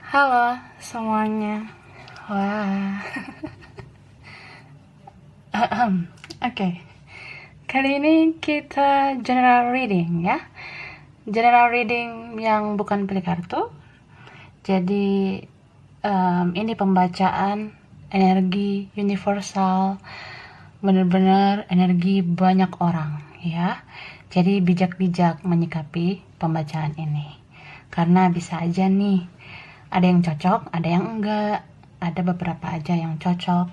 Halo semuanya. Wah. Oke. Kali ini kita general reading ya. General reading yang bukan pilih kartu. Jadi ini pembacaan energi universal, benar-benar energi banyak orang ya. Jadi bijak-bijak menyikapi pembacaan ini. Karena bisa aja nih ada yang cocok, ada yang enggak, ada beberapa aja yang cocok,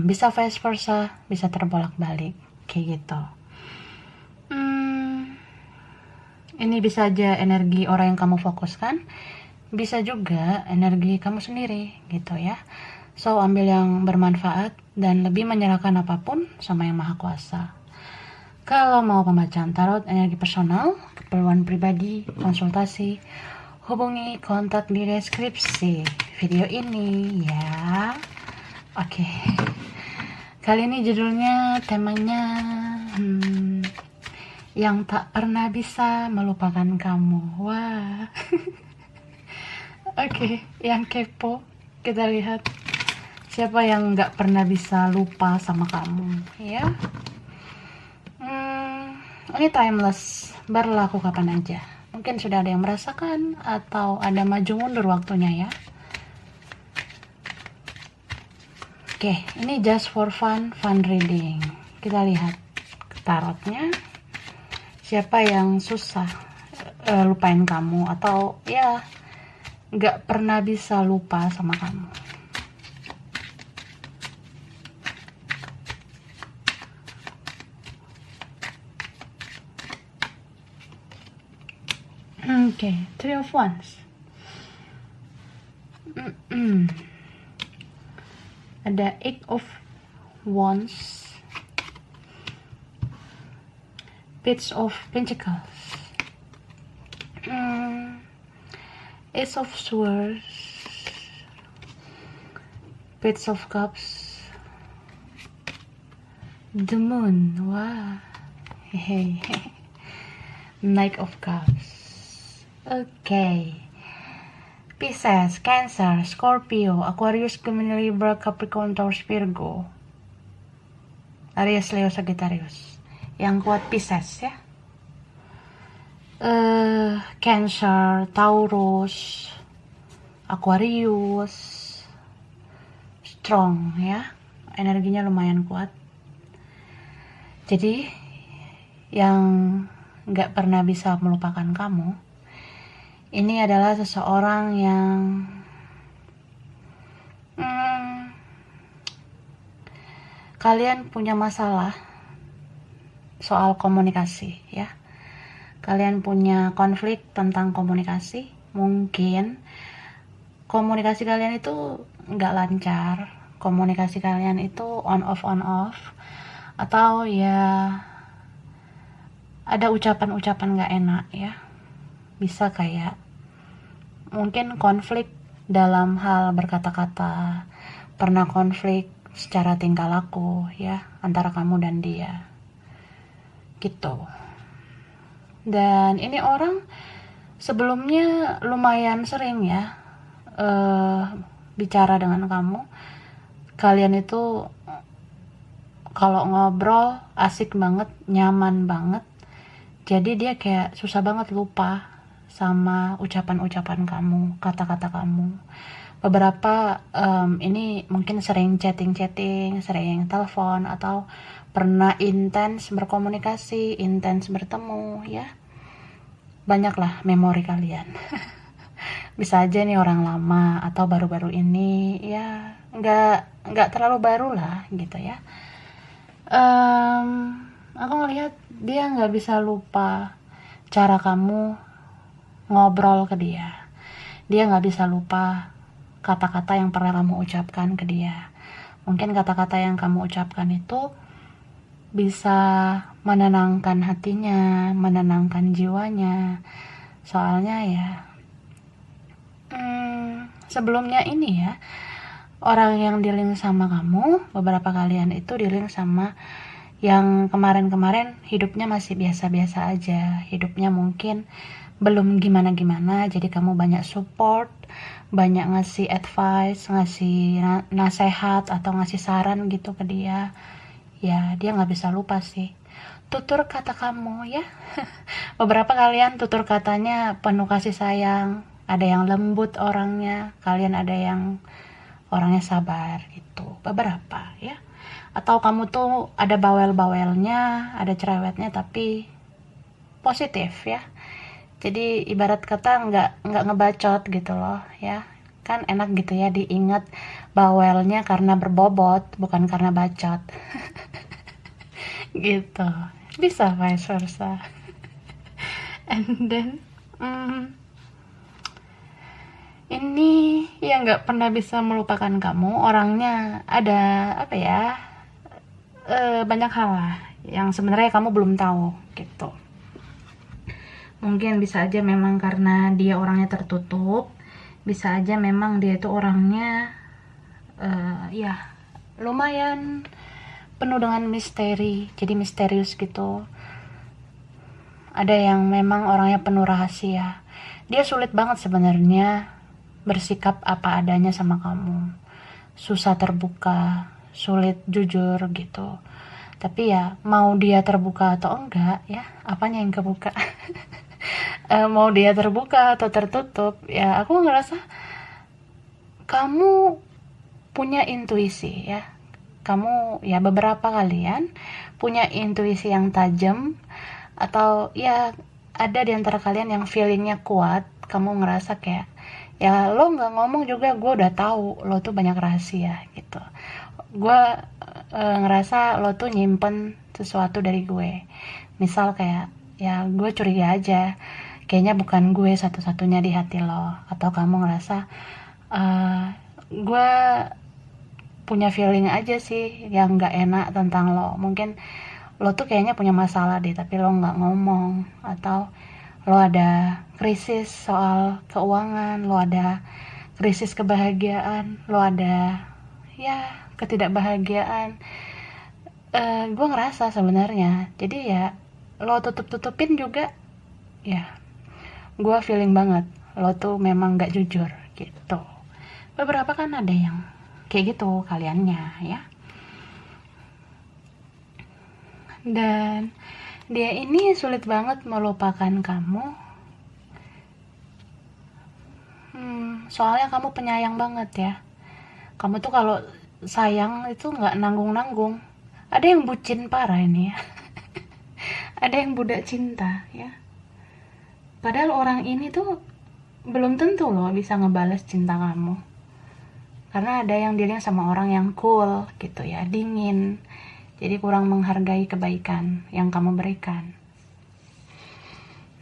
bisa vice versa, bisa terbolak-balik kayak gitu. Ini bisa aja energi orang yang kamu fokuskan, bisa juga energi kamu sendiri gitu ya. So ambil yang bermanfaat dan lebih menyerahkan apapun sama yang maha kuasa. Kalau mau pembacaan tarot energi personal, keperluan pribadi, konsultasi, hubungi kontak di deskripsi video ini ya. Oke. Kali ini judulnya, temanya yang tak pernah bisa melupakan kamu. Wah. Oke, yang kepo kita lihat siapa yang nggak pernah bisa lupa sama kamu ya. Ini timeless, berlaku kapan aja. Mungkin sudah ada yang merasakan atau ada maju mundur waktunya ya. Oke, ini just for fun reading. Kita lihat tarotnya. Siapa yang susah lupain kamu atau ya nggak pernah bisa lupa sama kamu. Oke, Three of Wands. Ada Eight of Wands, Page of Pentacles, Ace of Swords, Page of Cups, the Moon. Wah, hehe. Knight of Cups. Oke. Pisces, Cancer, Scorpio, Aquarius, Gemini, Libra, Capricorn, Taurus, Virgo, Aries, Leo, Sagittarius. Yang kuat Pisces ya. Cancer, Taurus, Aquarius, strong ya. Energinya lumayan kuat. Jadi yang nggak pernah bisa melupakan kamu, ini adalah seseorang yang kalian punya masalah soal komunikasi ya. Kalian punya konflik tentang komunikasi. Mungkin komunikasi kalian itu nggak lancar. Komunikasi kalian itu on off. Atau ya ada ucapan-ucapan nggak enak ya. Bisa kayak mungkin konflik dalam hal berkata-kata, pernah konflik secara tingkah laku ya antara kamu dan dia gitu. Dan ini orang sebelumnya lumayan sering ya bicara dengan kamu. Kalian itu kalau ngobrol asik banget, nyaman banget. Jadi dia kayak susah banget lupa sama ucapan-ucapan kamu, kata-kata kamu. Beberapa ini mungkin sering chatting, sering telepon, atau pernah intens berkomunikasi, intens bertemu ya. Banyaklah memori kalian. Bisa aja nih orang lama atau baru-baru ini ya, nggak terlalu baru lah gitu ya. Aku ngelihat dia nggak bisa lupa cara kamu ngobrol ke dia. Dia nggak bisa lupa kata-kata yang pernah kamu ucapkan ke dia. Mungkin kata-kata yang kamu ucapkan itu bisa menenangkan hatinya, menenangkan jiwanya. Soalnya ya sebelumnya ini ya, orang yang dealing sama kamu, beberapa kalian itu dealing sama yang kemarin-kemarin hidupnya masih biasa-biasa aja, hidupnya mungkin belum gimana-gimana, jadi kamu banyak support, banyak ngasih advice, ngasih nasehat atau ngasih saran gitu ke dia, ya dia nggak bisa lupa sih. Tutur kata kamu ya. Beberapa kalian tutur katanya penuh kasih sayang, ada yang lembut orangnya, kalian ada yang orangnya sabar gitu. Beberapa ya. Atau kamu tuh ada bawel-bawelnya, ada cerewetnya tapi positif ya. Jadi ibarat kata nggak ngebacot gitu loh ya. Kan enak gitu ya diingat bawelnya karena berbobot, bukan karena bacot. Gitu. Bisa vice versa. And then ini yang nggak pernah bisa melupakan kamu, orangnya ada apa ya, banyak hal lah yang sebenarnya kamu belum tahu gitu. Mungkin bisa aja memang karena dia orangnya tertutup, bisa aja memang dia itu orangnya ya lumayan penuh dengan misteri, jadi misterius gitu. Ada yang memang orangnya penuh rahasia, dia sulit banget sebenarnya bersikap apa adanya sama kamu, susah terbuka, sulit jujur gitu. Tapi ya mau dia terbuka atau enggak ya, apanya yang kebuka. Mau dia terbuka atau tertutup ya, aku ngerasa kamu punya intuisi ya. Kamu ya, beberapa kalian punya intuisi yang tajam, atau ya ada di antara kalian yang feelingnya kuat. Kamu ngerasa kayak ya lo nggak ngomong juga gue udah tahu lo tuh banyak rahasia gitu. Gue ngerasa lo tuh nyimpen sesuatu dari gue. Misal kayak ya gue curiga aja, kayaknya bukan gue satu-satunya di hati lo. Atau kamu ngerasa gue punya feeling aja sih yang nggak enak tentang lo. Mungkin lo tuh kayaknya punya masalah deh tapi lo nggak ngomong. Atau lo ada krisis soal keuangan, lo ada krisis kebahagiaan, lo ada ya ketidakbahagiaan. Gue ngerasa sebenarnya, jadi ya lo tutup-tutupin juga ya, gue feeling banget lo tuh memang gak jujur gitu. Beberapa kan ada yang kayak gitu kaliannya ya. Dan dia ini sulit banget melupakan kamu, soalnya kamu penyayang banget ya. Kamu tuh kalau sayang itu nggak nanggung-nanggung. Ada yang bucin parah ini ya. Ada yang budak cinta ya. Padahal orang ini tuh belum tentu loh bisa ngebales cinta kamu. Karena ada yang dirinya sama orang yang cool gitu ya, dingin. Jadi kurang menghargai kebaikan yang kamu berikan.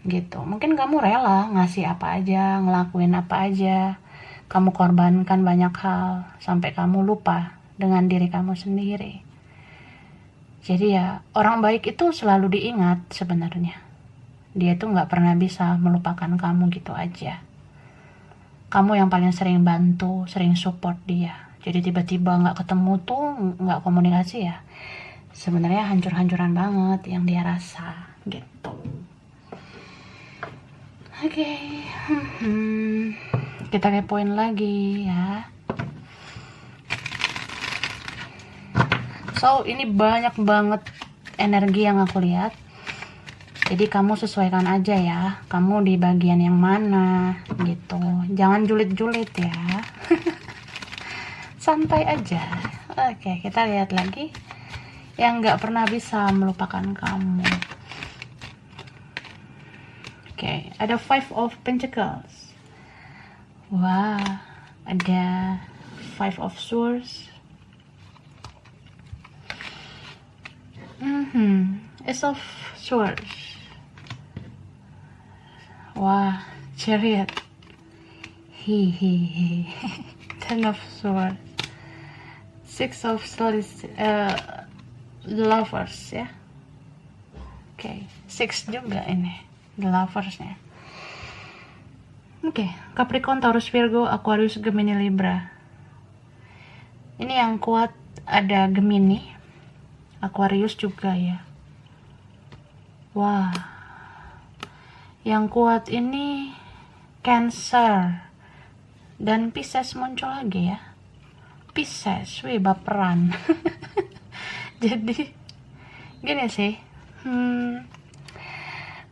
Gitu. Mungkin kamu rela ngasih apa aja, ngelakuin apa aja. Kamu korbankan banyak hal sampai kamu lupa dengan diri kamu sendiri. Jadi ya, orang baik itu selalu diingat sebenarnya. Dia tuh nggak pernah bisa melupakan kamu gitu aja. Kamu yang paling sering bantu, sering support dia. Jadi tiba-tiba nggak ketemu tuh, nggak komunikasi ya. Sebenarnya hancur-hancuran banget yang dia rasa gitu. Oke. Kita kepoin lagi ya. So, ini banyak banget energi yang aku lihat. Jadi kamu sesuaikan aja ya. Kamu di bagian yang mana gitu. Jangan julid-julid ya. Santai aja. Oke, kita lihat lagi. Yang nggak pernah bisa melupakan kamu. Oke, ada Five of Pentacles. Wah, ada Five of Swords. Ace of Swords. Wah, Chariot. Ten of Swords. Six of Lovers ya. Oke, six juga ini, the Lovers-nya. Oke, Capricorn, Taurus, Virgo, Aquarius, Gemini, Libra. Ini yang kuat ada Gemini, Aquarius juga ya. Wah, yang kuat ini Cancer Dan Pisces muncul lagi ya. Pisces, wih baperan. Jadi gini sih,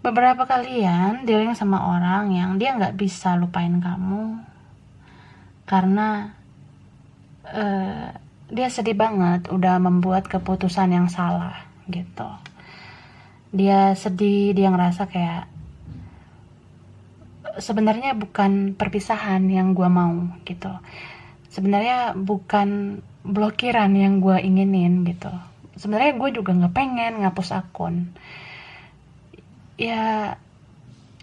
beberapa kalian dealing sama orang yang dia nggak bisa lupain kamu karena dia sedih banget udah membuat keputusan yang salah gitu. Dia sedih, dia ngerasa kayak sebenarnya bukan perpisahan yang gue mau gitu. Sebenarnya bukan blokiran yang gue inginin gitu. Sebenarnya gue juga nggak pengen ngapus akun. Ya,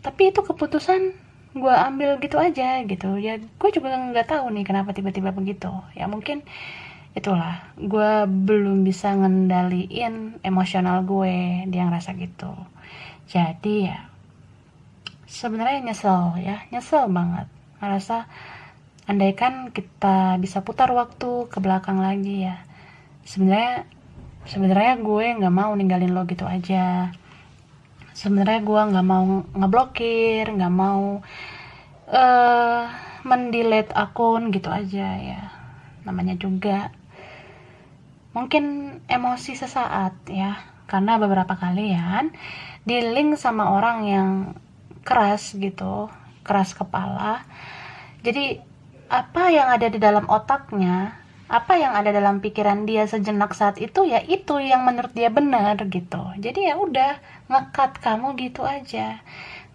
tapi itu keputusan gue ambil gitu aja gitu. Ya, gue juga nggak tahu nih kenapa tiba-tiba begitu. Ya mungkin itulah, gue belum bisa ngendaliin emosional gue, dia ngerasa gitu. Jadi ya, sebenarnya nyesel banget. Ngerasa andaikan kita bisa putar waktu ke belakang lagi ya. Sebenarnya gue nggak mau ninggalin lo gitu aja. Sebenarnya gue nggak mau ngeblokir, nggak mau mendelete akun gitu aja ya. Namanya juga mungkin emosi sesaat ya, karena beberapa kalian di-link sama orang yang keras gitu, keras kepala. Jadi apa yang ada di dalam otaknya, apa yang ada dalam pikiran dia sejenak saat itu, ya itu yang menurut dia benar gitu. Jadi ya udah nge-cut kamu gitu aja,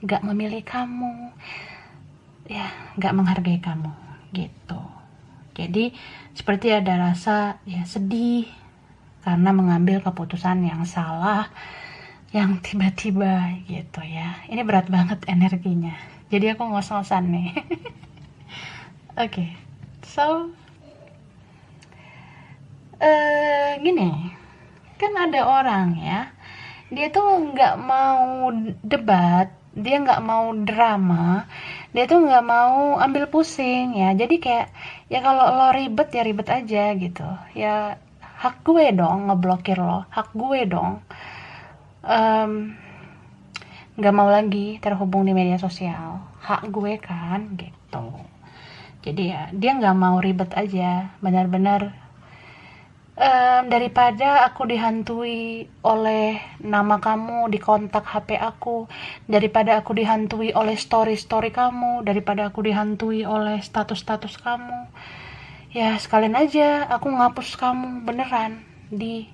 nggak memilih kamu, ya nggak menghargai kamu gitu. Jadi seperti ada rasa ya sedih karena mengambil keputusan yang salah, yang tiba-tiba gitu ya. Ini berat banget energinya. Jadi aku ngos-ngosan nih. Oke, so gini, kan ada orang ya, dia tuh nggak mau debat, dia nggak mau drama, dia tuh nggak mau ambil pusing ya. Jadi kayak ya kalau lo ribet ya ribet aja gitu ya, hak gue dong ngeblokir lo, hak gue dong nggak mau lagi terhubung di media sosial, hak gue kan gitu. Jadi ya dia nggak mau ribet aja, benar-benar daripada aku dihantui oleh nama kamu di kontak HP aku, daripada aku dihantui oleh story kamu, daripada aku dihantui oleh status kamu, ya sekalian aja aku ngapus kamu beneran di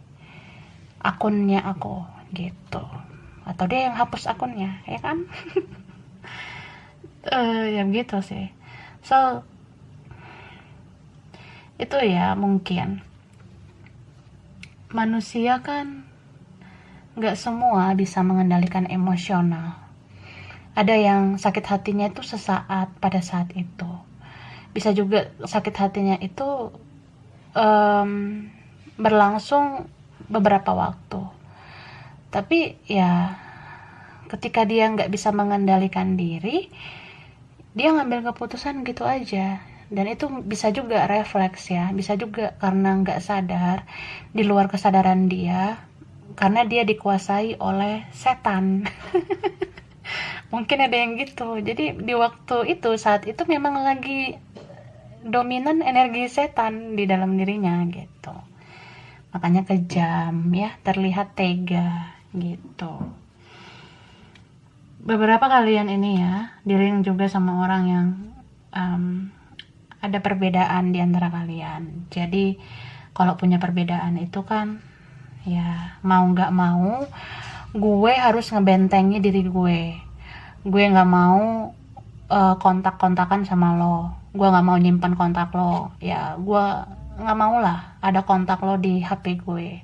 akunnya aku gitu, atau dia yang hapus akunnya ya kan. Ya begitu sih. So itu ya, mungkin manusia kan gak semua bisa mengendalikan emosional. Ada yang sakit hatinya itu sesaat pada saat itu, bisa juga sakit hatinya itu berlangsung beberapa waktu. Tapi ya ketika dia nggak bisa mengendalikan diri, dia ngambil keputusan gitu aja. Dan itu bisa juga refleks ya, bisa juga karena nggak sadar, di luar kesadaran dia, karena dia dikuasai oleh setan. Mungkin ada yang gitu. Jadi di waktu itu, saat itu memang lagi dominan energi setan di dalam dirinya gitu. Makanya kejam ya, terlihat tega gitu. Beberapa kalian ini ya, dealing juga sama orang yang ada perbedaan di antara kalian. Jadi kalau punya perbedaan itu kan ya mau nggak mau gue harus ngebentengi diri gue. Gue nggak mau kontak-kontakan sama lo. Gue nggak mau nyimpan kontak lo. Ya gue nggak mau lah ada kontak lo di HP gue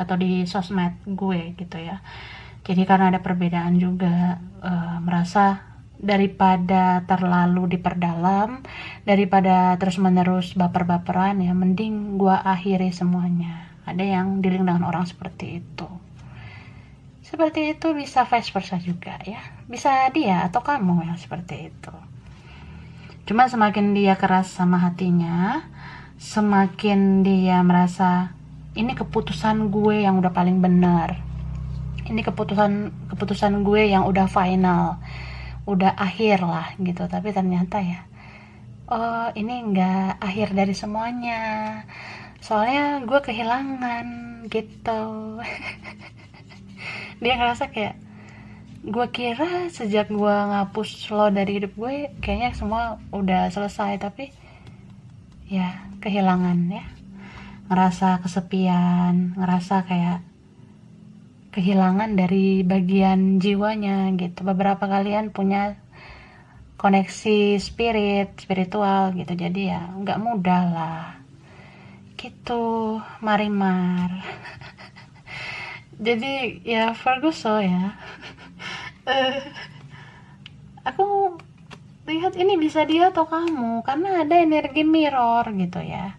atau di sosmed gue gitu ya. Jadi karena ada perbedaan juga, merasa daripada terlalu diperdalam, daripada terus-menerus baper-baperan ya, mending gua akhiri semuanya. Ada yang dealing dengan orang seperti itu. Seperti itu bisa vice versa juga ya. Bisa dia atau kamu yang seperti itu. Cuma semakin dia keras sama hatinya, semakin dia merasa ini keputusan gue yang udah paling benar. Ini keputusan gue yang udah final, udah akhir lah gitu. Tapi ternyata ya oh ini enggak akhir dari semuanya, soalnya gue kehilangan gitu. Dia ngerasa kayak, gue kira sejak gue ngapus lo dari hidup gue kayaknya semua udah selesai, tapi ya kehilangan ya, ngerasa kesepian, ngerasa kayak kehilangan dari bagian jiwanya gitu. Beberapa kalian punya koneksi spiritual gitu, jadi ya nggak mudah lah gitu, Marimar. Jadi ya Ferguson ya. Eh, aku lihat ini bisa dia atau kamu, karena ada energi mirror gitu ya,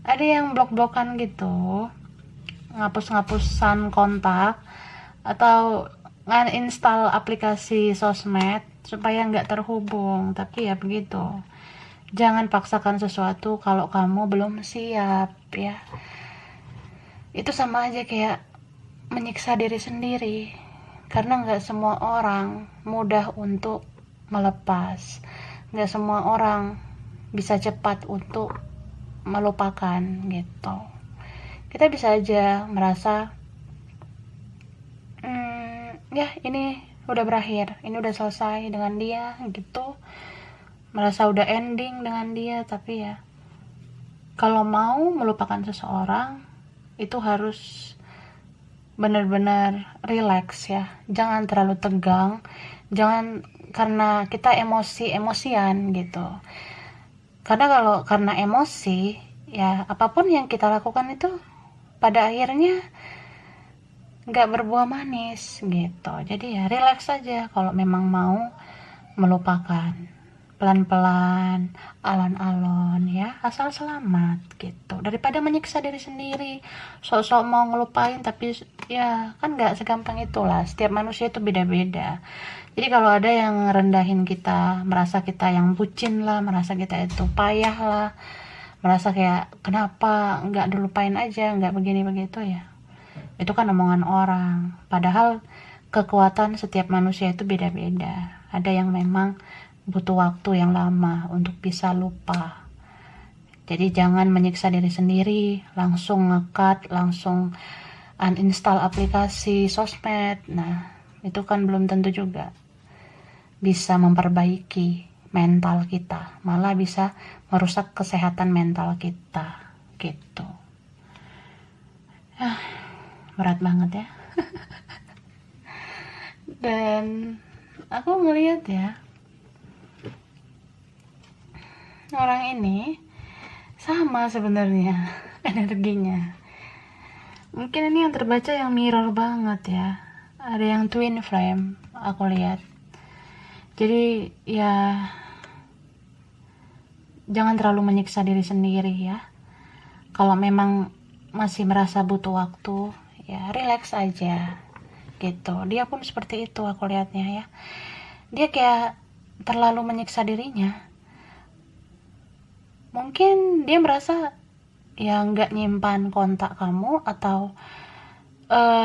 ada yang blok-blokan gitu, ngapus-ngapusan kontak atau ngan-install aplikasi sosmed supaya nggak terhubung. Tapi ya begitu, jangan paksakan sesuatu kalau kamu belum siap ya. Itu sama aja kayak menyiksa diri sendiri, karena nggak semua orang mudah untuk melepas, nggak semua orang bisa cepat untuk melupakan gitu. Kita bisa aja merasa ya ini udah berakhir, ini udah selesai dengan dia gitu, merasa udah ending dengan dia. Tapi ya kalau mau melupakan seseorang itu harus benar-benar relax ya, jangan terlalu tegang, jangan karena kita emosian gitu. Karena kalau karena emosi ya apapun yang kita lakukan itu pada akhirnya nggak berbuah manis gitu. Jadi ya relax aja kalau memang mau melupakan, pelan-pelan, alon-alon ya, asal selamat gitu, daripada menyiksa diri sendiri sok-sok mau ngelupain. Tapi ya kan nggak segampang itulah, setiap manusia itu beda-beda. Jadi kalau ada yang rendahin kita, merasa kita yang bucin lah, merasa kita itu payah lah, merasa kayak kenapa nggak dilupain aja, nggak begini begitu ya, itu kan omongan orang. Padahal kekuatan setiap manusia itu beda-beda. Ada yang memang butuh waktu yang lama untuk bisa lupa. Jadi jangan menyiksa diri sendiri, langsung ngekat, langsung uninstall aplikasi sosmed. Nah, itu kan belum tentu juga bisa memperbaiki mental kita, malah bisa merusak kesehatan mental kita gitu. Berat banget ya. Dan aku ngelihat ya, orang ini sama sebenarnya energinya. Mungkin ini yang terbaca yang mirror banget ya, ada yang twin flame aku lihat. Jadi ya jangan terlalu menyiksa diri sendiri ya. Kalau memang masih merasa butuh waktu ya relax aja gitu. Dia pun seperti itu aku lihatnya ya, dia kayak terlalu menyiksa dirinya. Mungkin dia merasa ya nggak nyimpan kontak kamu, atau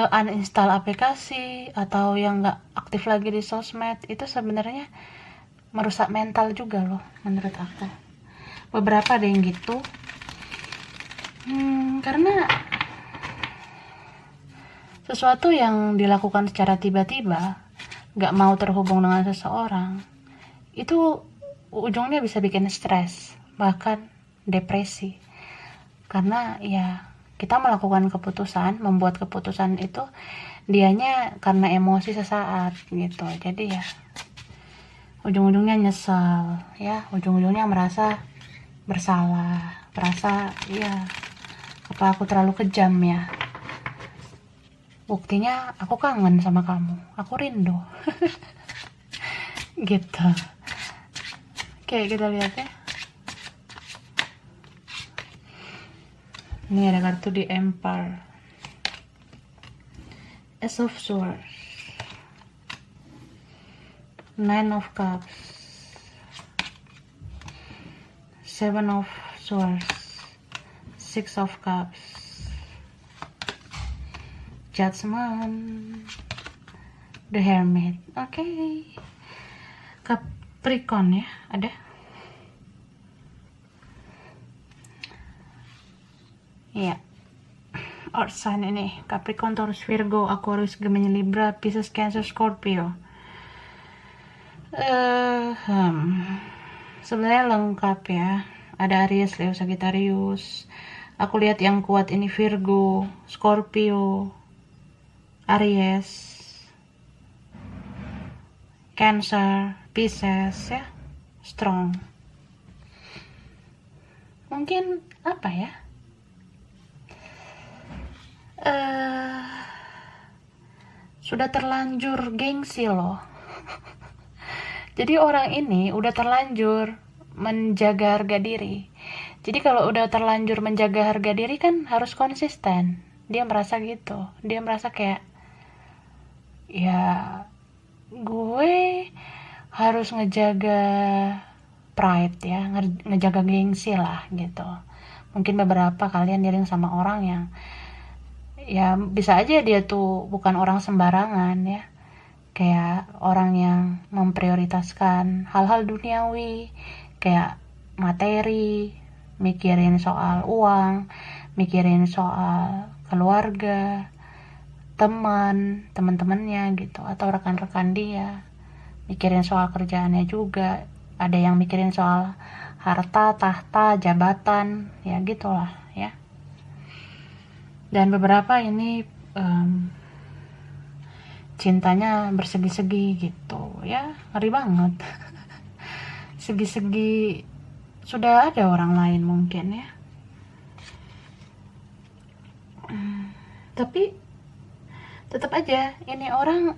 uninstall aplikasi, atau yang nggak aktif lagi di sosmed, itu sebenarnya merusak mental juga loh menurut aku. Beberapa ada yang gitu. Karena sesuatu yang dilakukan secara tiba-tiba, nggak mau terhubung dengan seseorang, itu ujungnya bisa bikin stres, bahkan depresi. Karena ya kita melakukan keputusan, membuat keputusan itu dianya karena emosi sesaat gitu. Jadi ya ujung-ujungnya nyesel ya, ujung-ujungnya merasa bersalah, merasa ya apa aku terlalu kejam ya. Buktinya aku kangen sama kamu, aku rindu. Gitu. Oke, kita lihat ya. Ini ada kartu di Empire, Ace of Swords, Nine of Cups, Seven of Swords, Six of Cups, Judgment, The Hermit. Oke. Capricorn ya, ada. Iya, Earth sign ini Capricorn, Taurus, Virgo, Aquarius, Gemini, Libra, Pisces, Cancer, Scorpio. Sebenarnya lengkap ya. Ada Aries, Leo, Sagittarius. Aku lihat yang kuat ini Virgo, Scorpio, Aries, Cancer, Pisces ya, strong. Mungkin apa ya? Sudah terlanjur gengsi loh. Jadi orang ini udah terlanjur menjaga harga diri. Jadi kalau udah terlanjur menjaga harga diri kan harus konsisten. Dia merasa gitu. Dia merasa kayak, ya gue harus ngejaga pride ya, ngejaga gengsi lah gitu. Mungkin beberapa kalian dealing sama orang yang ya bisa aja dia tuh bukan orang sembarangan ya, kayak orang yang memprioritaskan hal-hal duniawi kayak materi, mikirin soal uang, mikirin soal keluarga, teman-temannya gitu, atau rekan-rekan dia, mikirin soal kerjaannya juga, ada yang mikirin soal harta, tahta, jabatan, ya gitulah ya. Dan beberapa ini cintanya bersegi-segi gitu ya, ngeri banget. Segi-segi sudah ada orang lain mungkin ya. Tapi tetap aja ini orang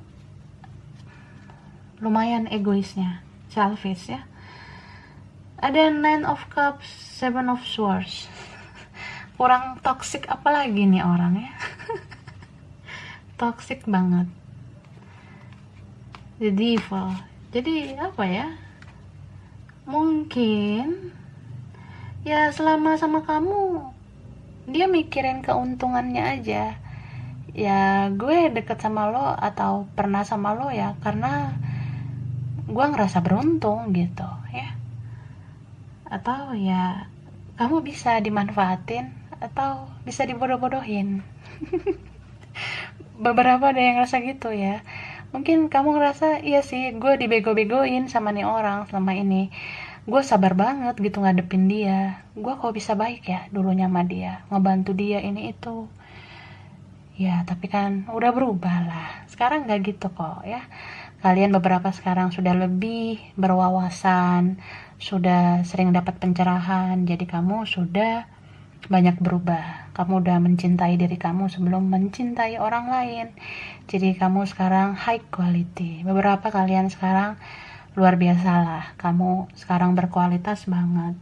lumayan egoisnya, selfish ya. Ada Nine of Cups, Seven of Swords. Kurang toxic apalagi nih orang ya. Toxic banget. The Devil. Jadi apa ya? Mungkin ya selama sama kamu dia mikirin keuntungannya aja. Ya gue deket sama lo atau pernah sama lo ya karena gue ngerasa beruntung gitu ya. Atau ya kamu bisa dimanfaatin atau bisa dibodoh-bodohin. Beberapa ada yang ngerasa gitu ya. Mungkin kamu ngerasa, iya sih gue dibego-begoin sama nih orang selama ini, gue sabar banget gitu ngadepin dia, gue kok bisa baik ya dulunya sama dia, ngebantu dia ini itu. Ya tapi kan udah berubah lah, sekarang gak gitu kok ya. Kalian beberapa sekarang sudah lebih berwawasan, sudah sering dapat pencerahan, jadi kamu sudah banyak berubah. Kamu udah mencintai diri kamu sebelum mencintai orang lain. Jadi kamu sekarang high quality. Beberapa kalian sekarang luar biasa lah. Kamu sekarang berkualitas banget.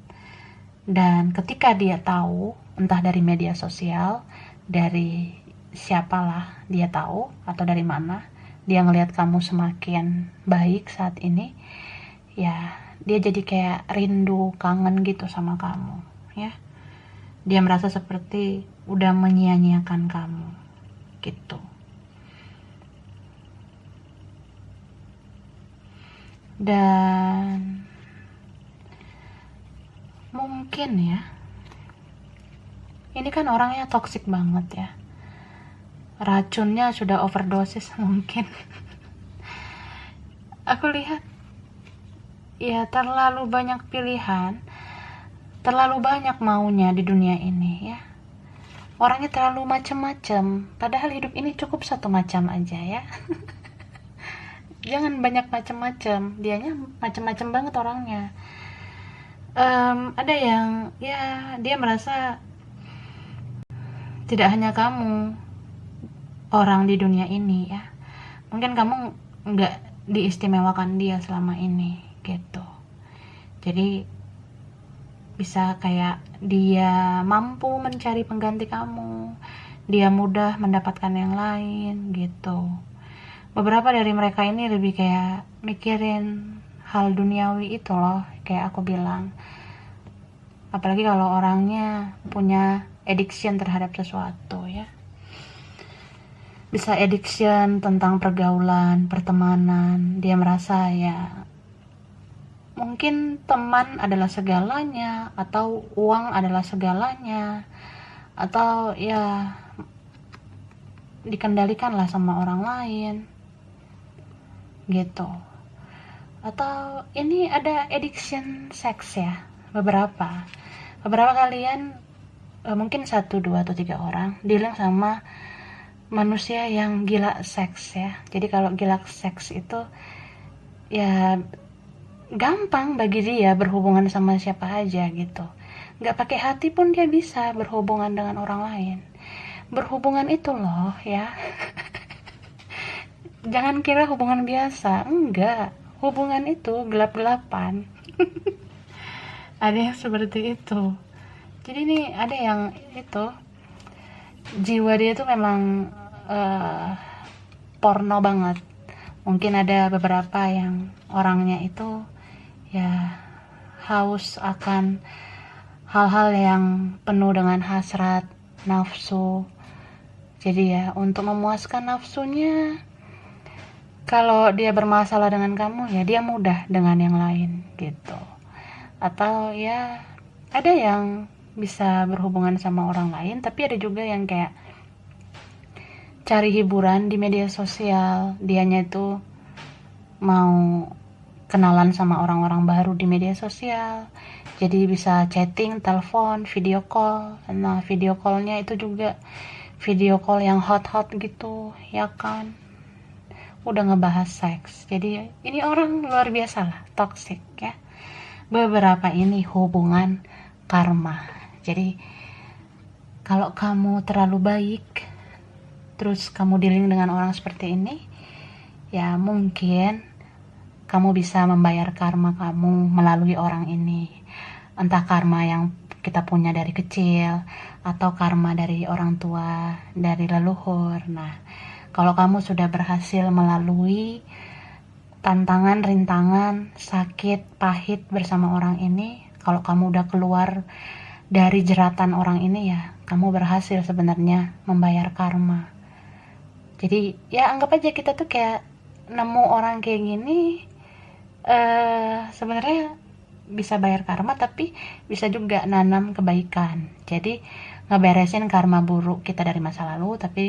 Dan ketika dia tahu, entah dari media sosial, dari siapalah dia tahu, atau dari mana, dia ngelihat kamu semakin baik saat ini, ya dia jadi kayak rindu, kangen gitu sama kamu ya. Dia merasa seperti udah menyia-nyiakan kamu gitu. Dan mungkin ya, ini kan orangnya toksik banget ya, racunnya sudah overdosis mungkin. Aku lihat ya terlalu banyak pilihan, terlalu banyak maunya di dunia ini ya. Orangnya terlalu macem-macem, padahal hidup ini cukup satu macam aja ya. Jangan banyak macem-macem, dianya macem-macem banget orangnya. Ada yang ya dia merasa tidak hanya kamu orang di dunia ini ya, mungkin kamu nggak diistimewakan dia selama ini gitu. Jadi bisa kayak dia mampu mencari pengganti kamu, dia mudah mendapatkan yang lain gitu. Beberapa dari mereka ini lebih kayak mikirin hal duniawi itu loh, kayak aku bilang. Apalagi kalau orangnya punya addiction terhadap sesuatu ya. Bisa addiction tentang pergaulan, pertemanan. Dia merasa ya mungkin teman adalah segalanya, atau uang adalah segalanya, atau ya dikendalikan lah sama orang lain gitu. Atau ini ada addiction seks ya, beberapa kalian mungkin 1, 2, atau 3 orang dealing sama manusia yang gila seks ya. Jadi kalau gila seks itu ya gampang bagi dia berhubungan sama siapa aja gitu, nggak pakai hati pun dia bisa berhubungan dengan orang lain. Berhubungan itu loh ya, jangan kira hubungan biasa, enggak, hubungan itu gelap-gelapan. Ada yang seperti itu. Jadi nih ada yang itu jiwa dia tuh memang porno banget. Mungkin ada beberapa yang orangnya itu ya haus akan hal-hal yang penuh dengan hasrat, nafsu. Jadi ya untuk memuaskan nafsunya, kalau dia bermasalah dengan kamu ya dia mudah dengan yang lain gitu. Atau ya ada yang bisa berhubungan sama orang lain, tapi ada juga yang kayak cari hiburan di media sosial. Dianya itu mau kenalan sama orang-orang baru di media sosial, jadi bisa chatting, telepon, video call. Nah video callnya itu juga video call yang hot-hot gitu ya kan, udah ngebahas seks. Jadi ini orang luar biasa lah, toxic ya. Beberapa ini hubungan karma. Jadi kalau kamu terlalu baik terus kamu dealing dengan orang seperti ini, ya mungkin kamu bisa membayar karma kamu melalui orang ini. Entah karma yang kita punya dari kecil, atau karma dari orang tua, dari leluhur. Nah, kalau kamu sudah berhasil melalui tantangan, rintangan, sakit, pahit bersama orang ini, kalau kamu udah keluar dari jeratan orang ini ya, kamu berhasil sebenarnya membayar karma. Jadi ya anggap aja kita tuh kayak nemu orang kayak gini, sebenarnya bisa bayar karma, tapi bisa juga nanam kebaikan. Jadi ngeberesin karma buruk kita dari masa lalu, tapi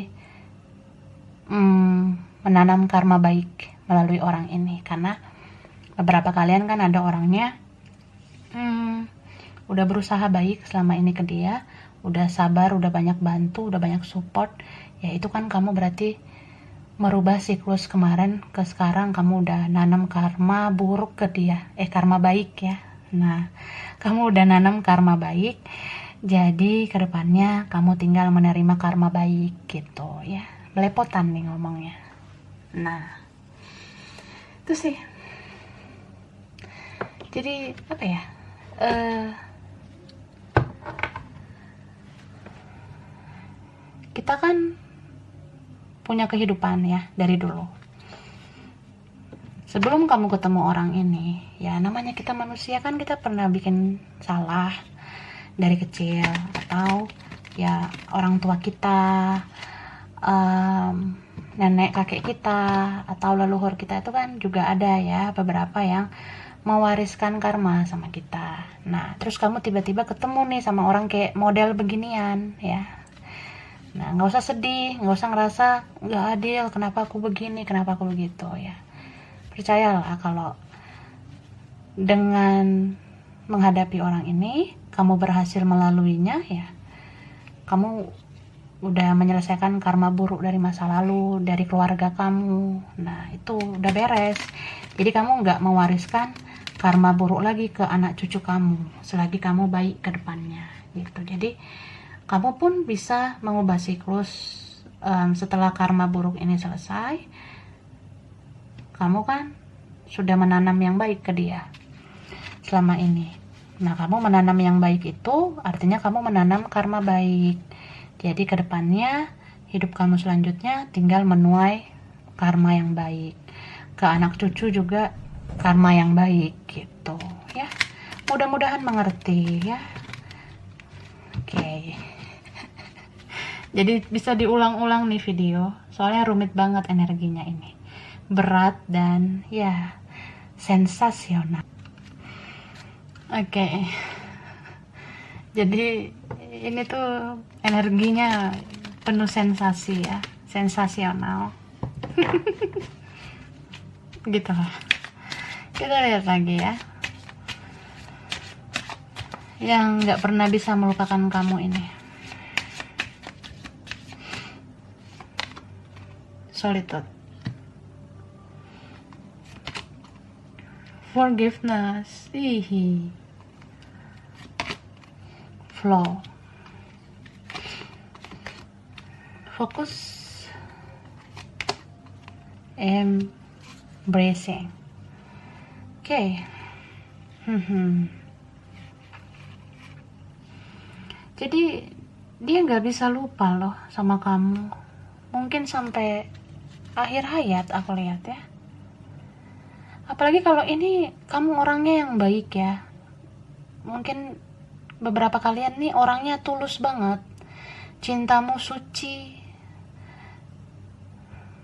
menanam karma baik melalui orang ini. Karena beberapa kalian kan ada orangnya udah berusaha baik selama ini ke dia, udah sabar, udah banyak bantu, udah banyak support, ya itu kan kamu berarti merubah siklus kemarin ke sekarang. Kamu udah nanam karma buruk ke dia, karma baik ya. Nah, kamu udah nanam karma baik, jadi kedepannya kamu tinggal menerima karma baik gitu ya. Belepotan nih ngomongnya. Nah, itu sih. Jadi apa ya, kita kan punya kehidupan ya dari dulu. Sebelum kamu ketemu orang ini, ya namanya kita manusia kan, kita pernah bikin salah dari kecil, atau ya orang tua kita, nenek kakek kita, atau leluhur kita itu kan juga ada ya beberapa yang mewariskan karma sama kita. Nah terus kamu tiba-tiba ketemu nih sama orang kayak model beginian ya. Nah nggak usah sedih, nggak usah ngerasa nggak adil, kenapa aku begini, kenapa aku begitu ya. Percayalah kalau dengan menghadapi orang ini, kamu berhasil melaluinya ya, kamu udah menyelesaikan karma buruk dari masa lalu, dari keluarga kamu. Nah itu udah beres. Jadi kamu nggak mewariskan karma buruk lagi ke anak cucu kamu selagi kamu baik ke depannya gitu. Jadi kamu pun bisa mengubah siklus. Setelah karma buruk ini selesai, kamu kan sudah menanam yang baik ke dia selama ini. Nah kamu menanam yang baik itu artinya kamu menanam karma baik. Jadi kedepannya hidup kamu selanjutnya tinggal menuai karma yang baik, ke anak cucu juga karma yang baik gitu ya. Mudah-mudahan mengerti ya. Oke. Jadi bisa diulang-ulang nih video, soalnya rumit banget energinya ini, berat dan ya sensasional. Oke. Jadi ini tuh energinya penuh sensasi ya, sensasional. Gitu lah. Kita lihat lagi ya, yang nggak pernah bisa melupakan kamu ini. Solitude, forgiveness, flow, fokus, embracing. Oke. Jadi dia nggak bisa lupa loh sama kamu, mungkin sampai akhir hayat aku lihat ya. Apalagi kalau ini kamu orangnya yang baik ya, mungkin beberapa kalian nih orangnya tulus banget, cintamu suci,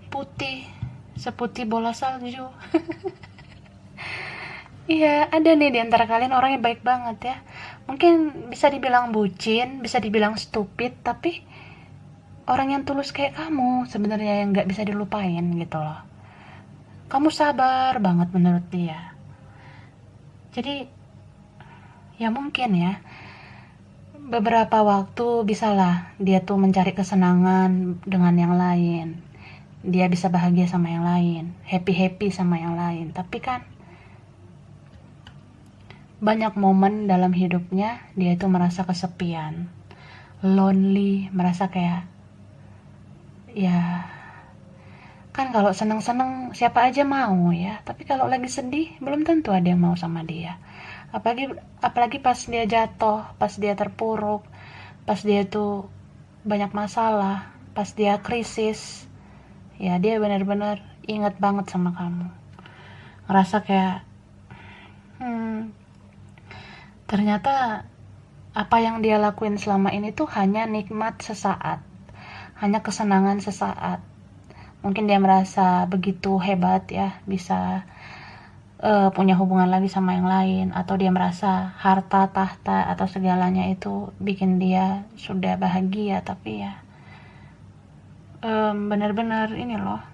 putih seputih bola salju. Iya, ada nih di antara kalian orangnya baik banget ya. Mungkin bisa dibilang bucin, bisa dibilang stupid, tapi orang yang tulus kayak kamu sebenarnya yang nggak bisa dilupain gitu loh. Kamu sabar banget menurut dia. Jadi ya mungkin ya, beberapa waktu bisalah dia tuh mencari kesenangan dengan yang lain. Dia bisa bahagia sama yang lain, happy sama yang lain. Tapi kan banyak momen dalam hidupnya dia itu merasa kesepian, lonely, merasa kayak ya kan kalau seneng-seneng siapa aja mau ya, tapi kalau lagi sedih belum tentu ada yang mau sama dia. Apalagi pas dia jatuh, pas dia terpuruk, pas dia tuh banyak masalah, pas dia krisis, ya dia benar-benar ingat banget sama kamu, ngerasa kayak ternyata apa yang dia lakuin selama ini tuh hanya nikmat sesaat, hanya kesenangan sesaat. Mungkin dia merasa begitu hebat ya, bisa punya hubungan lagi sama yang lain, atau dia merasa harta, tahta, atau segalanya itu bikin dia sudah bahagia. Tapi ya benar-benar ini loh,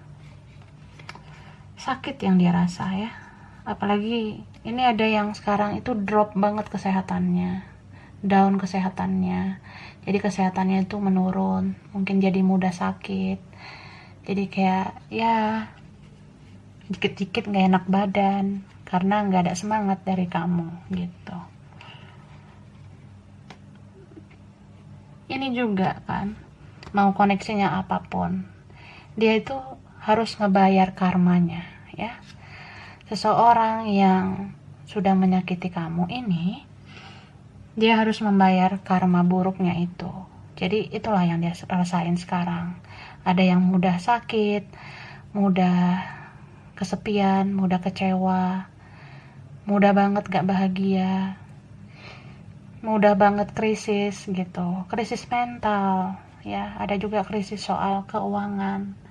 sakit yang dia rasa ya. Apalagi ini ada yang sekarang itu drop banget kesehatannya, down kesehatannya, jadi kesehatannya itu menurun, mungkin jadi mudah sakit, jadi kayak ya dikit-dikit gak enak badan karena gak ada semangat dari kamu gitu. Ini juga kan, mau koneksinya apapun, dia itu harus ngebayar karmanya ya. Seseorang yang sudah menyakiti kamu ini, dia harus membayar karma buruknya itu. Jadi itulah yang dia rasain sekarang. Ada yang mudah sakit, mudah kesepian, mudah kecewa, mudah banget gak bahagia, mudah banget krisis gitu, krisis mental ya. Ada juga krisis soal keuangan.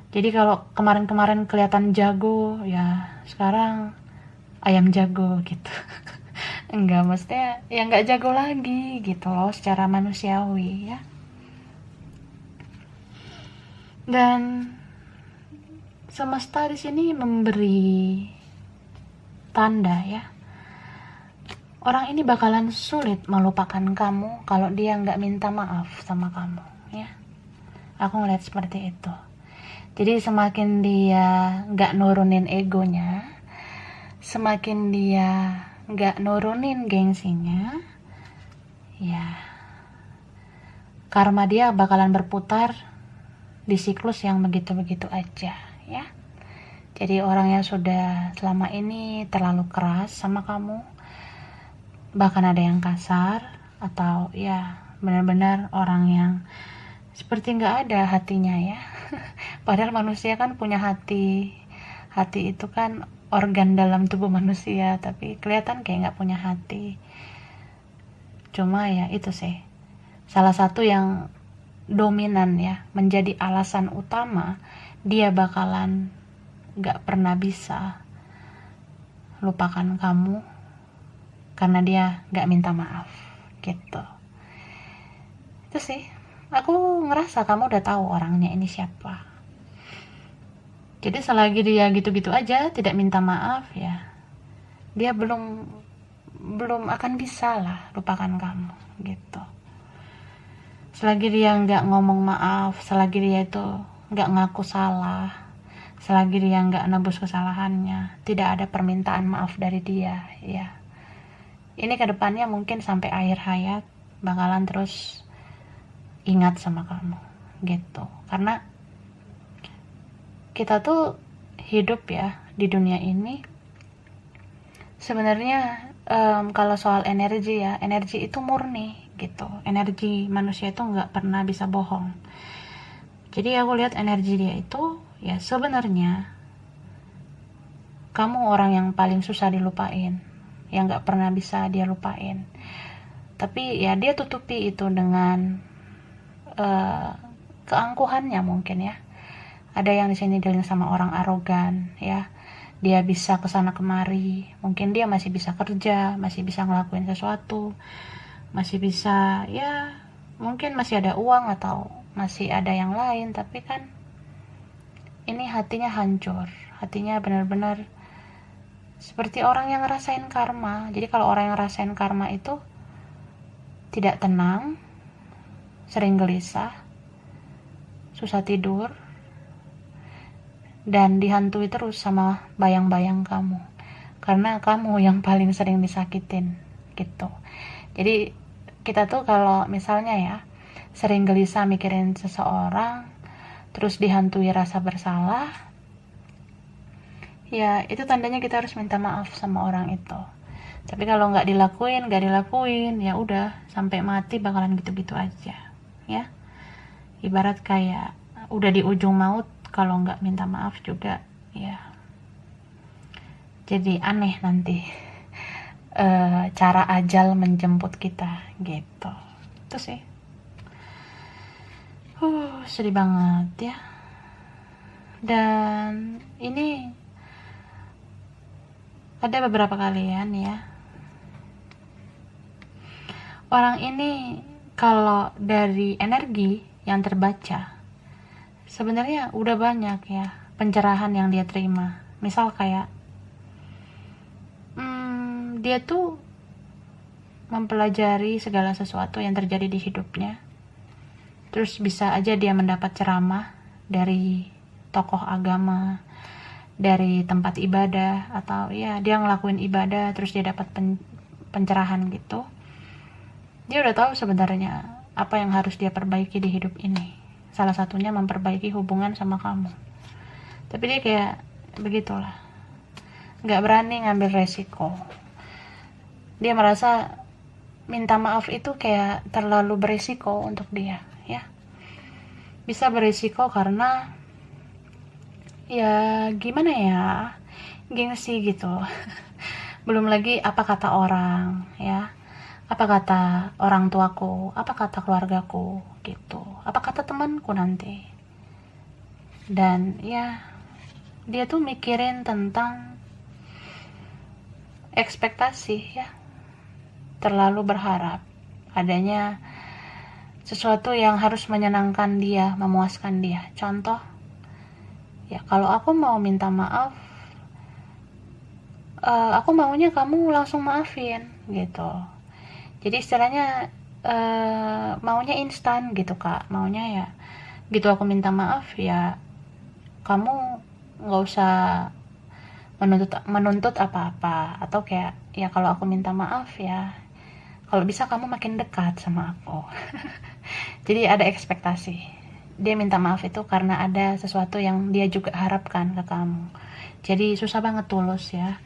Jadi kalau kemarin-kemarin kelihatan jago, ya sekarang ayam jago gitu. Enggak, maksudnya ya nggak jago lagi gitu loh secara manusiawi ya. Dan semesta di sini memberi tanda ya, orang ini bakalan sulit melupakan kamu kalau dia nggak minta maaf sama kamu ya. Aku ngeliat seperti itu. Jadi semakin dia nggak nurunin egonya, semakin dia nggak nurunin gengsinya, ya karma dia bakalan berputar di siklus yang begitu-begitu aja ya. Jadi orang yang sudah selama ini terlalu keras sama kamu, bahkan ada yang kasar, atau ya benar-benar orang yang seperti nggak ada hatinya ya. Padahal manusia kan punya hati. Hati itu kan organ dalam tubuh manusia, tapi kelihatan kayak nggak punya hati. Cuma ya itu sih salah satu yang dominan ya, menjadi alasan utama dia bakalan nggak pernah bisa lupakan kamu, karena dia nggak minta maaf gitu. Itu sih, aku ngerasa kamu udah tahu orangnya ini siapa. Jadi selagi dia gitu-gitu aja, tidak minta maaf ya, dia belum belum akan bisa lah lupakan kamu gitu. Selagi dia nggak ngomong maaf, selagi dia itu nggak ngaku salah, selagi dia nggak nebus kesalahannya, tidak ada permintaan maaf dari dia ya, ini kedepannya mungkin sampai akhir hayat bakalan terus ingat sama kamu gitu. Karena kita tuh hidup ya di dunia ini sebenarnya, kalau soal energi ya, energi itu murni gitu, energi manusia itu nggak pernah bisa bohong. Jadi aku lihat energi dia itu ya, sebenarnya kamu orang yang paling susah dilupain, yang nggak pernah bisa dia lupain, tapi ya dia tutupi itu dengan keangkuhannya mungkin ya. Ada yang di sini dealing sama orang arogan ya, dia bisa kesana kemari, mungkin dia masih bisa kerja, masih bisa ngelakuin sesuatu, masih bisa ya, mungkin masih ada uang atau masih ada yang lain, tapi kan ini hatinya hancur, hatinya benar-benar seperti orang yang ngerasain karma. Jadi kalau orang yang ngerasain karma itu tidak tenang, sering gelisah, susah tidur, dan dihantui terus sama bayang-bayang kamu, karena kamu yang paling sering disakitin gitu. Jadi kita tuh kalau misalnya ya sering gelisah mikirin seseorang, terus dihantui rasa bersalah, ya itu tandanya kita harus minta maaf sama orang itu. Tapi kalau nggak dilakuin, ya udah sampai mati bakalan gitu-gitu aja ya. Ibarat kayak udah di ujung maut, kalau nggak minta maaf juga ya jadi aneh nanti cara ajal menjemput kita gitu. Itu sih sedih banget ya. Dan ini ada beberapa kalian ya, orang ini kalau dari energi yang terbaca sebenarnya udah banyak ya pencerahan yang dia terima. Misal kayak dia tuh mempelajari segala sesuatu yang terjadi di hidupnya, terus bisa aja dia mendapat ceramah dari tokoh agama, dari tempat ibadah, atau ya dia ngelakuin ibadah terus dia dapat pencerahan gitu. Dia udah tahu sebenarnya apa yang harus dia perbaiki di hidup ini, salah satunya memperbaiki hubungan sama kamu. Tapi dia kayak begitulah, nggak berani ngambil resiko. Dia merasa minta maaf itu kayak terlalu beresiko untuk dia ya. Bisa beresiko karena ya gimana ya, gengsi gitu. Belum lagi apa kata orang ya, apa kata orang tuaku, apa kata keluargaku gitu, apa kata temanku nanti. Dan ya dia tuh mikirin tentang ekspektasi ya, terlalu berharap adanya sesuatu yang harus menyenangkan dia, memuaskan dia. Contoh ya, kalau aku mau minta maaf, aku maunya kamu langsung maafin gitu. Jadi istilahnya maunya instan gitu kak, maunya ya gitu, aku minta maaf ya kamu nggak usah menuntut apa-apa, atau kayak ya kalau aku minta maaf ya kalau bisa kamu makin dekat sama aku. Jadi ada ekspektasi, dia minta maaf itu karena ada sesuatu yang dia juga harapkan ke kamu. Jadi susah banget tulus ya.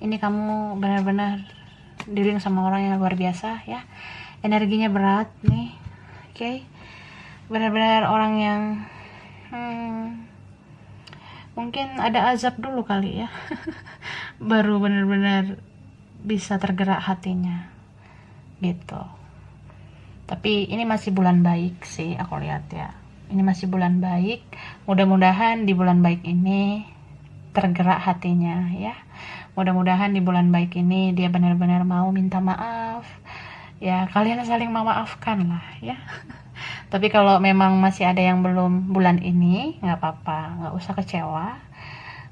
Ini kamu benar-benar dealing sama orang yang luar biasa ya, energinya berat nih. Oke, benar-benar orang yang mungkin ada azab dulu kali ya baru benar-benar bisa tergerak hatinya gitu. Tapi ini masih bulan baik sih aku lihat ya, ini masih bulan baik. Mudah-mudahan di bulan baik ini tergerak hatinya ya. Mudah-mudahan di bulan baik ini dia benar-benar mau minta maaf ya, kalian saling memaafkan lah ya. Tapi kalau memang masih ada yang belum bulan ini, nggak apa-apa, nggak usah kecewa.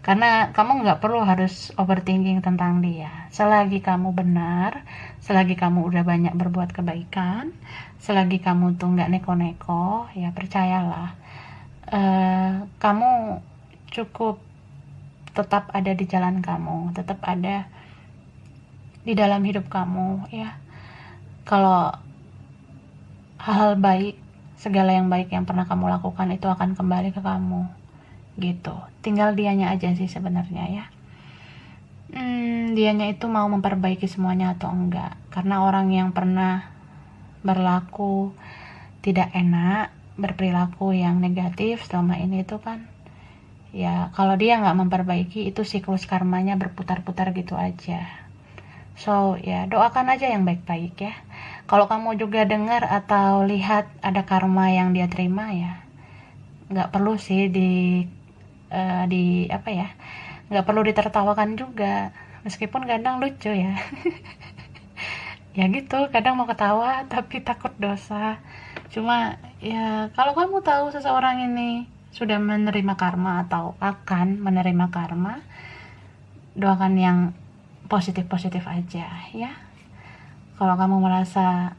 Karena kamu nggak perlu harus overthinking tentang dia. Selagi kamu benar, selagi kamu udah banyak berbuat kebaikan, selagi kamu tuh nggak neko-neko, ya percayalah, kamu cukup tetap ada di jalan kamu, tetap ada di dalam hidup kamu, ya. Kalau hal-hal baik, segala yang baik yang pernah kamu lakukan itu akan kembali ke kamu, gitu. Tinggal dianya aja sih sebenarnya, ya. Dianya itu mau memperbaiki semuanya atau enggak. Karena orang yang pernah berlaku tidak enak, berperilaku yang negatif selama ini itu kan, ya kalau dia nggak memperbaiki, itu siklus karmanya berputar-putar gitu aja. So ya doakan aja yang baik-baik ya. Kalau kamu juga dengar atau lihat ada karma yang dia terima, ya nggak perlu sih di apa ya, nggak perlu ditertawakan juga, meskipun kadang lucu ya. Ya gitu, kadang mau ketawa tapi takut dosa. Cuma ya kalau kamu tahu seseorang ini sudah menerima karma atau akan menerima karma, doakan yang positif-positif aja ya. Kalau kamu merasa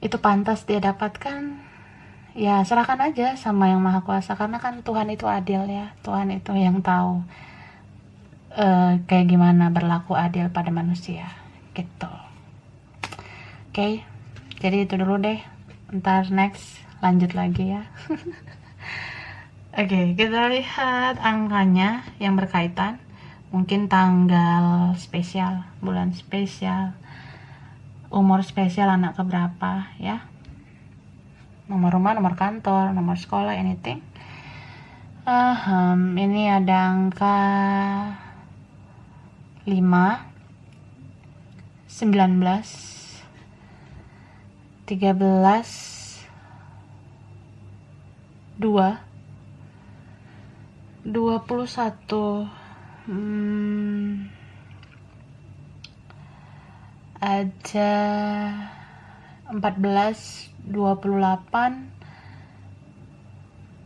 itu pantas dia dapatkan, ya serahkan aja sama yang maha kuasa, karena kan Tuhan itu adil ya. Tuhan itu yang tahu kayak gimana berlaku adil pada manusia gitu. Oke, jadi itu dulu deh, ntar next lanjut lagi ya. Oke, kita lihat angkanya yang berkaitan, mungkin tanggal spesial, bulan spesial, umur spesial, anak keberapa ya, nomor rumah, nomor kantor, nomor sekolah, anything. Ini ada angka 5, 19, 13, 2, 21, ada 14, 28,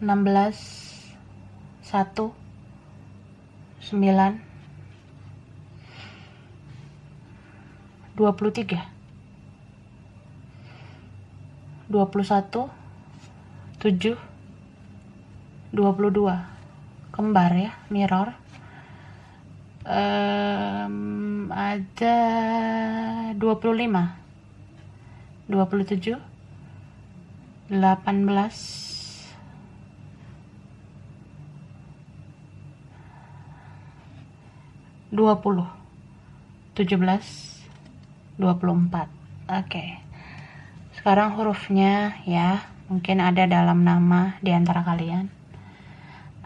16, 1, 9, 23, 21, 7, 22, kembar ya, mirror. Ada 25, 27, 18, 20, 17, 24. Oke. Sekarang hurufnya ya, mungkin ada dalam nama di antara kalian.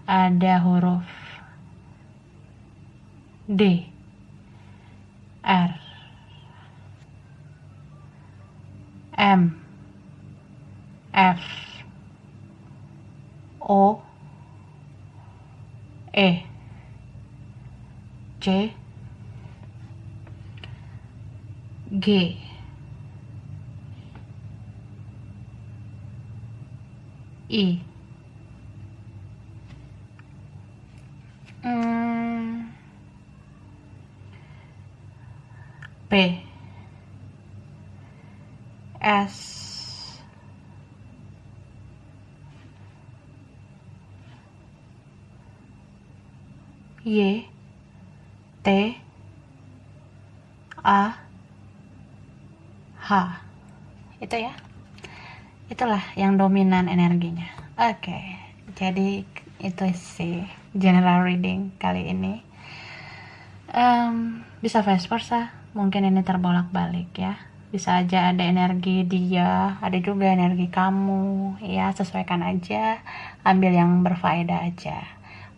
Ada huruf D, R, M, F, O, E, C, G, I, P, S, Y, T, A, H. Itu ya. Itulah yang dominan energinya. Oke. Jadi itu sih general reading kali ini. Bisa vice versa. Mungkin ini terbolak-balik ya. Bisa aja ada energi dia, ada juga energi kamu. Ya, sesuaikan aja. Ambil yang berfaedah aja.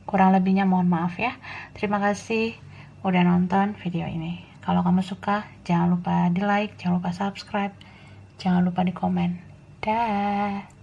Kurang lebihnya mohon maaf ya. Terima kasih udah nonton video ini. Kalau kamu suka, jangan lupa di like, jangan lupa subscribe, jangan lupa di komen. Dah.